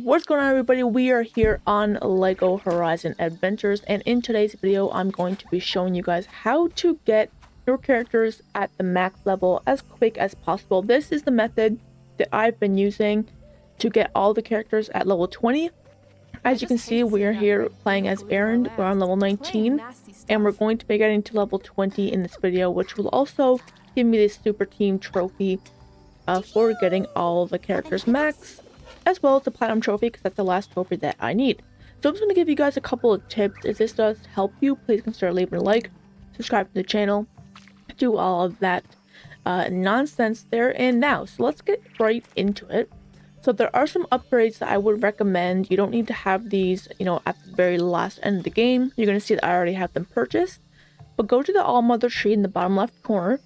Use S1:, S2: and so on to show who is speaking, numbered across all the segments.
S1: What's going on, everybody? We are here on Lego Horizon Adventures, and in today's video I'm going to be showing you guys how to get your characters at the max level as quick as possible. This is the method that I've been using to get all the characters at level 20. As you can see, we are here playing as Aaron. We're on level 19 and we're going to be getting to level 20 in this video, which will also give me this super team trophy for getting all the characters max, as well as the platinum trophy, because that's the last trophy that I need. So I'm just going to give you guys a couple of tips. If this does help you, please consider leaving a like, subscribe to the channel, do all of that nonsense there. And now, so let's get right into it. So there are some upgrades that I would recommend. You don't need to have these, at the very last end of the game. You're going to see that I already have them purchased. But go to the All Mother tree in the bottom left corner,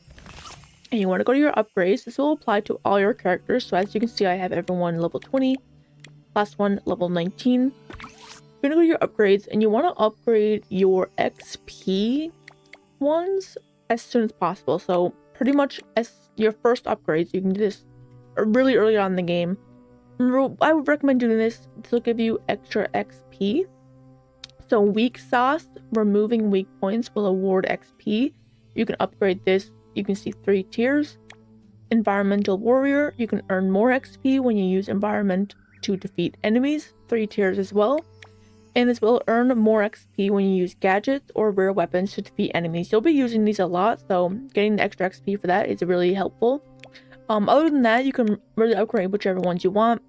S1: and you want to go to your upgrades. This will apply to all your characters. So as you can see, I have everyone level 20, last one level 19. You're going to go to your upgrades, and you want to upgrade your XP ones as soon as possible. So pretty much as your first upgrades, you can do this really early on in the game. I would recommend doing this. This will give you extra XP. So weak sauce, removing weak points will award XP. You can upgrade this. You can see 3 tiers. Environmental warrior, you can earn more XP when you use environment to defeat enemies. 3 tiers as well. And this will earn more XP when you use gadgets or rare weapons to defeat enemies. You'll be using these a lot, so getting the extra XP for that is really helpful. Other than that, you can really upgrade whichever ones you want.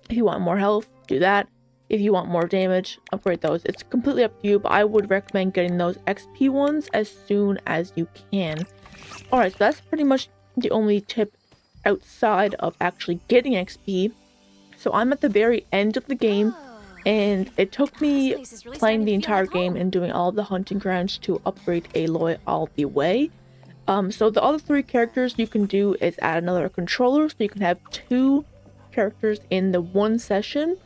S1: If you want more health, do that. If you want more damage, upgrade those. It's completely up to you, but I would recommend getting those XP ones as soon as you can. Alright, so that's pretty much the only tip outside of actually getting XP. So I'm at the very end of the game, and it took me playing the entire game and doing all of the hunting grounds to upgrade Aloy all the way. So the other 3 characters you can do is add another controller, so you can have 2 characters in the one session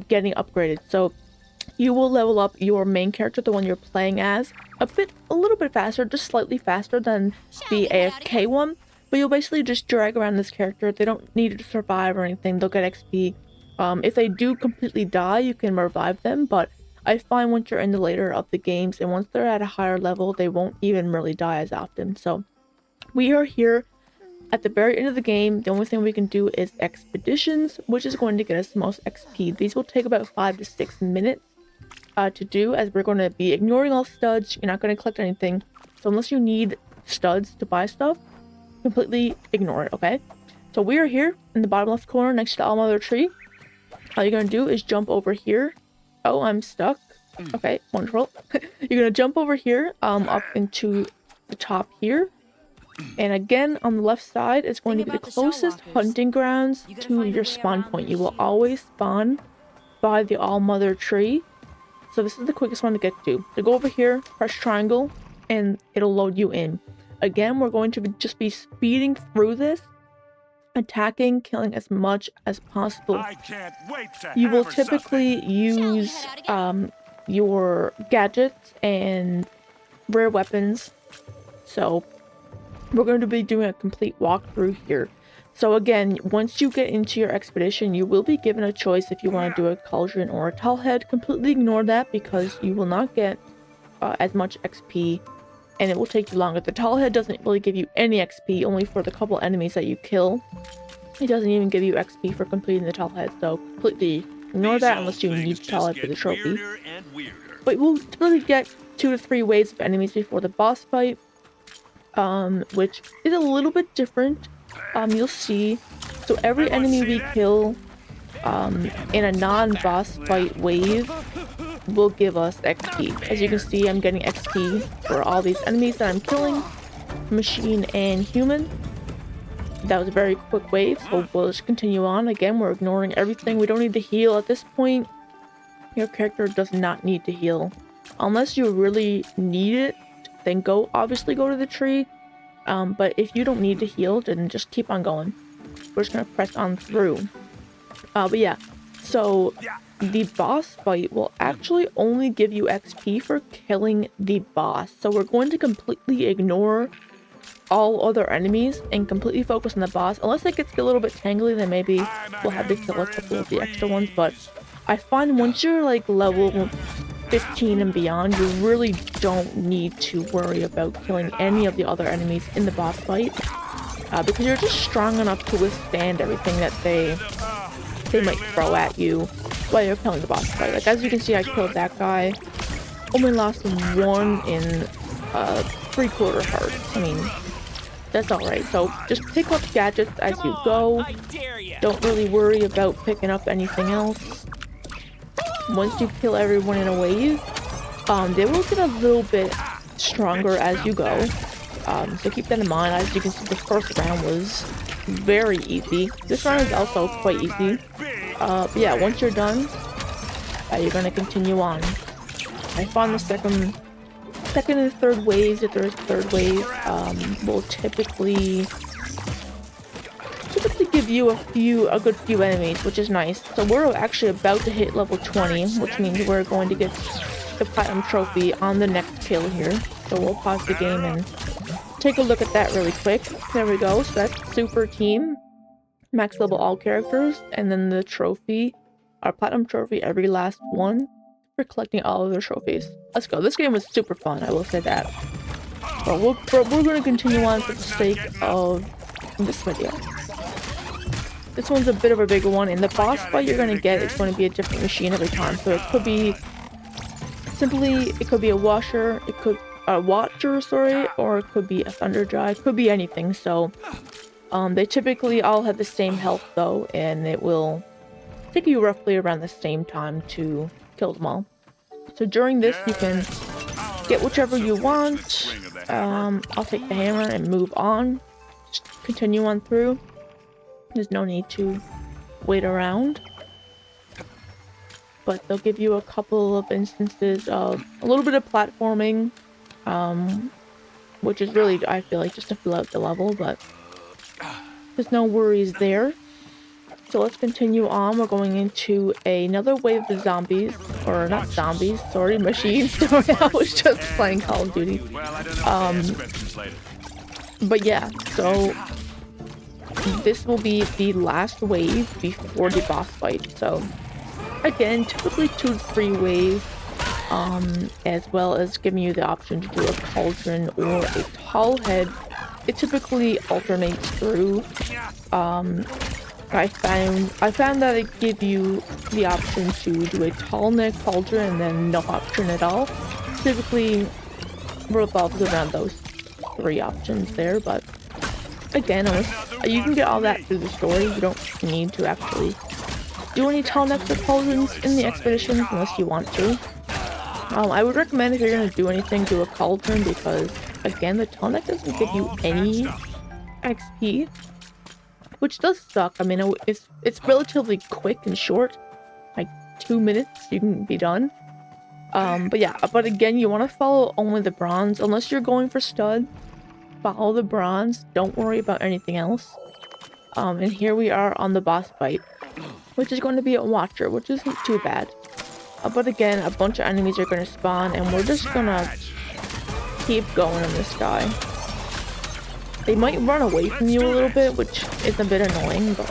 S1: getting upgraded. So you will level up your main character, the one you're playing as, a little bit faster, just slightly faster than the AFK one, but you'll basically just drag around this character. They don't need to survive or anything. They'll get XP. If they do completely die, you can revive them, but I find once you're in the later of the games and once they're at a higher level, they won't even really die as often. So we are here at the very end of the game. The only thing we can do is expeditions, which is going to get us the most XP. These will take about 5 to 6 minutes to do, as we're going to be ignoring all studs. You're not going to collect anything. So unless you need studs to buy stuff, completely ignore it, okay? So we are here in the bottom left corner next to the All Mother tree. All you're going to do is jump over here. Oh, I'm stuck. Okay, wonderful. You're going to jump over here, up into the top here. And again, on the left side, it's going to be the closest hunting grounds to your spawn point. You will always spawn by the All Mother tree. So this is the quickest one to get to. So go over here, press triangle, and it'll load you in. Again, we're going to just be speeding through this, attacking, killing as much as possible. You will typically use your gadgets and rare weapons. So we're going to be doing a complete walkthrough here. So again, once you get into your expedition, you will be given a choice if you want to do a cauldron or a tall head. Completely ignore that because you will not get as much XP, and it will take you longer. The tall head doesn't really give you any XP, only for the couple enemies that you kill. It doesn't even give you XP for completing the tall head, so completely ignore that unless you need the tall head for the trophy. But we'll typically get 2 to 3 waves of enemies before the boss fight, which is a little bit different. You'll see. So every enemy we kill in a non-boss fight wave will give us XP. As you can see, I'm getting XP for all these enemies that I'm killing, machine and human. That was a very quick wave, so we'll just continue on. Again, we're ignoring everything. We don't need to heal at this point. Your character does not need to heal. Unless you really need it, then obviously go to the tree. But if you don't need to heal, then just keep on going. We're just gonna press on through. But yeah, so the boss fight will actually only give you XP for killing the boss. So we're going to completely ignore all other enemies and completely focus on the boss. Unless it gets a little bit tangly, then maybe we'll have to kill a couple of the extra ones. But I find once you're like level 15 and beyond, you really don't need to worry about killing any of the other enemies in the boss fight, because you're just strong enough to withstand everything that they might throw at you while you're killing the boss fight. Like, as you can see, I killed that guy. Only lost 1 in 3/4 hearts. I mean, that's alright. So just pick up gadgets as you go. Don't really worry about picking up anything else. Once you kill everyone in a wave, they will get a little bit stronger as you go. So keep that in mind. As you can see, the first round was very easy. This round is also quite easy. But yeah, once you're done, you're gonna continue on. I found the second and third waves, if there's a third wave, will typically give you a good few enemies, which is nice. So we're actually about to hit level 20, which means we're going to get the platinum trophy on the next kill here. So we'll pause the game and take a look at that really quick. There we go. So that's super team, max level all characters, and then the trophy, our platinum trophy, every last one, for collecting all of their trophies. Let's go. This game was super fun, I will say that. But we're going to continue on for the sake of this video. This one's a bit of a bigger one, and the boss fight you're going to get is going to be a different machine every time. So it could be it could be a watcher, sorry, or it could be a thunderjaw, it could be anything. So they typically all have the same health though, and it will take you roughly around the same time to kill them all. So during this, you can get whichever you want. I'll take the hammer and move on. Just continue on through. There's no need to wait around. But they'll give you a couple of instances of a little bit of platforming, which is really, I feel like, just to fill out the level, but there's no worries there. So let's continue on. We're going into another wave of zombies, or not zombies, sorry, machines. Sorry, I was just playing Call of Duty. But yeah, so this will be the last wave before the boss fight. So again, typically 2 to 3 waves, as well as giving you the option to do a cauldron or a tall head. It typically alternates through. I found that it gives you the option to do a tall neck cauldron and then no option at all. Typically revolves around those 3 options there, but again, you can get all that through the story. You don't need to actually do any tall necks or cauldrons in the expeditions unless you want to. I would recommend, if you're going to do anything, do a cauldron, because again, the tall neck doesn't give you any XP, which does suck. I mean, it's relatively quick and short, like 2 minutes you can be done. But yeah, but again, you want to follow only the bronze unless you're going for stud. Follow the bronze, don't worry about anything else. And here we are on the boss fight, which is going to be a watcher, which isn't too bad. But again, a bunch of enemies are going to spawn, and we're just gonna keep going on this guy. They might run away from you a little bit, which is a bit annoying, but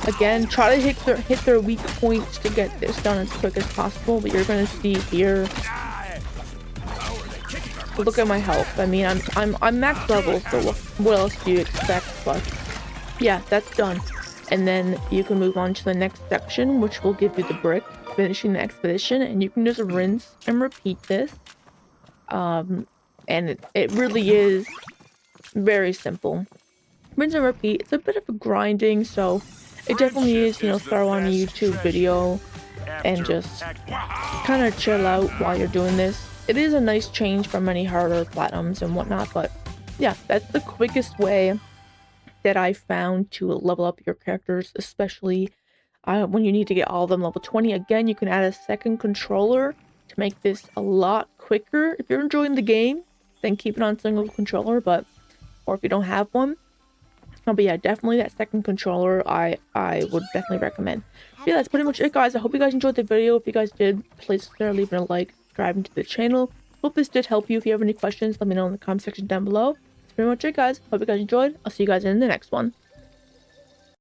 S1: again, try to hit their weak points to get this done as quick as possible. But you're gonna see here, look at my health. I mean, I'm max level, so what else do you expect? But yeah, that's done. And then you can move on to the next section, which will give you the brick, finishing the expedition, and you can just rinse and repeat this. And it really is very simple. Rinse and repeat. It's a bit of a grinding, so it definitely is, throw on a YouTube video and just kind of chill out while you're doing this. It is a nice change from many harder platinums and whatnot, but yeah, that's the quickest way that I found to level up your characters, especially when you need to get all of them level 20. Again, you can add a second controller to make this a lot quicker. If you're enjoying the game, then keep it on single controller, or if you don't have one. But yeah, definitely that second controller I would definitely recommend. But yeah, that's pretty much it, guys. I hope you guys enjoyed the video. If you guys did, please consider leaving a like, subscribing to the channel. Hope this did help you. If you have any questions, let me know in the comment section down below. pretty much it, guys. Hope you guys enjoyed. I'll see you guys in the next one.